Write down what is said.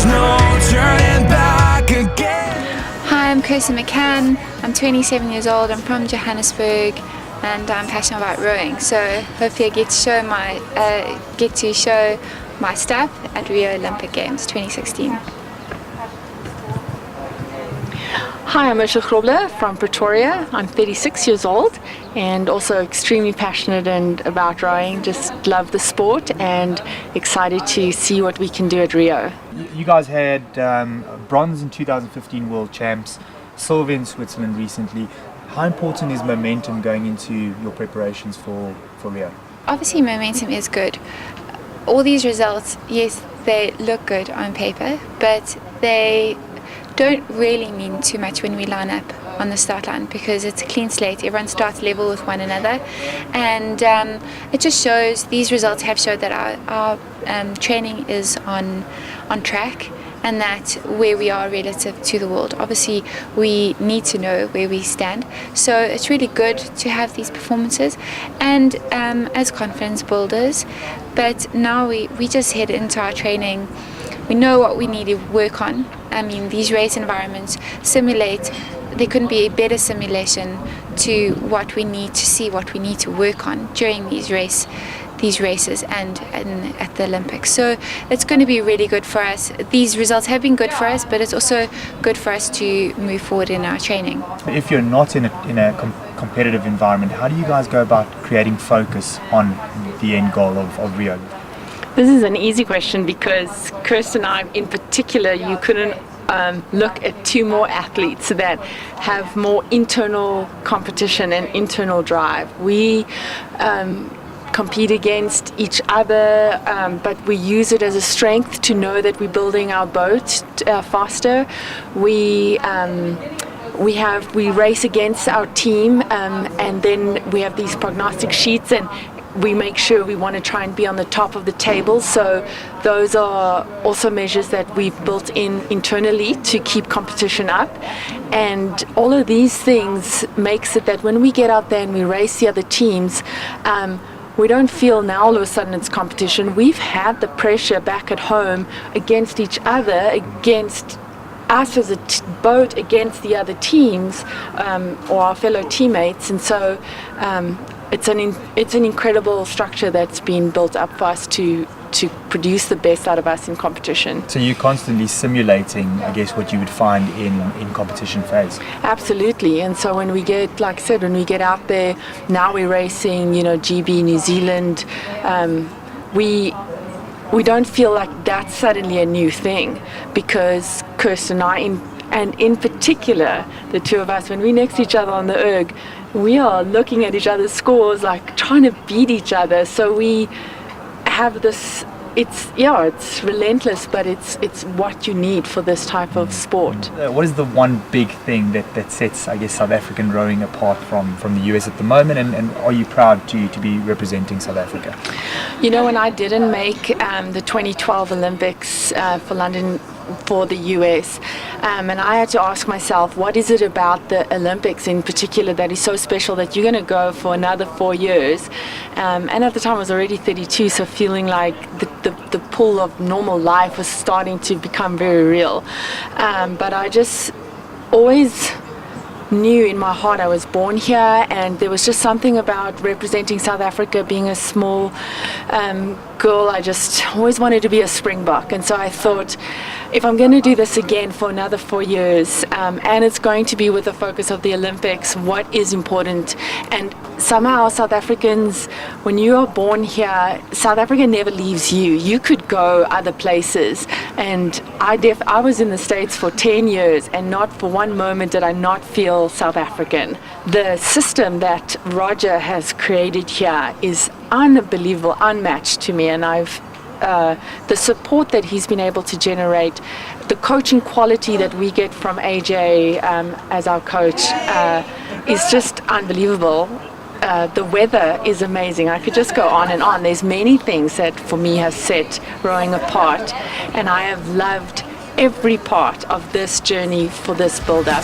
there's no turning back again. Hi, I'm Kirsten McCann. I'm 27 years old. I'm from Johannesburg, and I'm passionate about rowing. So hopefully, I get to show my stuff at Rio Olympic Games 2016. Hi, I'm Ursula Grobler from Pretoria. I'm 36 years old and also extremely passionate about rowing. Just love the sport and excited to see what we can do at Rio. You guys had bronze in 2015 World Champs, silver in Switzerland recently. How important is momentum going into your preparations for Rio? Obviously, momentum is good. All these results, yes, they look good on paper, but they don't really mean too much when we line up on the start line, because it's a clean slate. Everyone starts level with one another, and it just shows, these results have showed that our training is on track, and that where we are relative to the world. Obviously, we need to know where we stand, so it's really good to have these performances and as confidence builders. But now we just head into our training. We know what we need to work on. I mean, these race environments simulate, there couldn't be a better simulation to what we need to see, what we need to work on during these races and at the Olympics. So it's going to be really good for us. These results have been good for us, but it's also good for us to move forward in our training. If you're not in a competitive environment, how do you guys go about creating focus on the end goal of Rio? This is an easy question because Kirsten and I in particular, you couldn't look at two more athletes that have more internal competition and internal drive. We compete against each other, but we use it as a strength to know that we're building our boat faster. We race against our team, and then we have these prognostic sheets, and we make sure we want to try and be on the top of the table. So those are also measures that we've built in internally to keep competition up. And all of these things makes it that when we get out there and we race the other teams, we don't feel now all of a sudden it's competition. We've had the pressure back at home against each other, against us as a boat against the other teams or our fellow teammates. And so it's an incredible structure that's been built up for us to produce the best out of us in competition. So you're constantly simulating, I guess, what you would find in competition phase. Absolutely. And so when we get, like I said, when we get out there, now we're racing, GB, New Zealand, we don't feel like that's suddenly a new thing, because Kirsten and I, and in particular, the two of us, when we're next to each other on the erg, we are looking at each other's scores, like trying to beat each other. So we have this, it's relentless, but it's what you need for this type of sport. What is the one big thing that sets, I guess, South African rowing apart from the US at the moment, and are you proud to be representing South Africa? When I didn't make the 2012 Olympics for London for the US, and I had to ask myself, what is it about the Olympics in particular that is so special that you're going to go for another 4 years? And at the time I was already 32, so feeling like the pull of normal life was starting to become very real. But I just always knew in my heart I was born here, and there was just something about representing South Africa, being a small girl. I just always wanted to be a Springbok, and so I thought, if I'm going to do this again for another 4 years, and it's going to be with the focus of the Olympics, what is important? And somehow South Africans, when you are born here, South Africa never leaves you. You could go other places, and I was in the States for 10 years, and not for one moment did I not feel South African. The system that Roger has created here is unbelievable, unmatched to me, and the support that he's been able to generate, the coaching quality that we get from AJ as our coach is just unbelievable. The weather is amazing. I could just go on and on. There's many things that for me has set rowing apart, and I have loved every part of this journey for this build-up.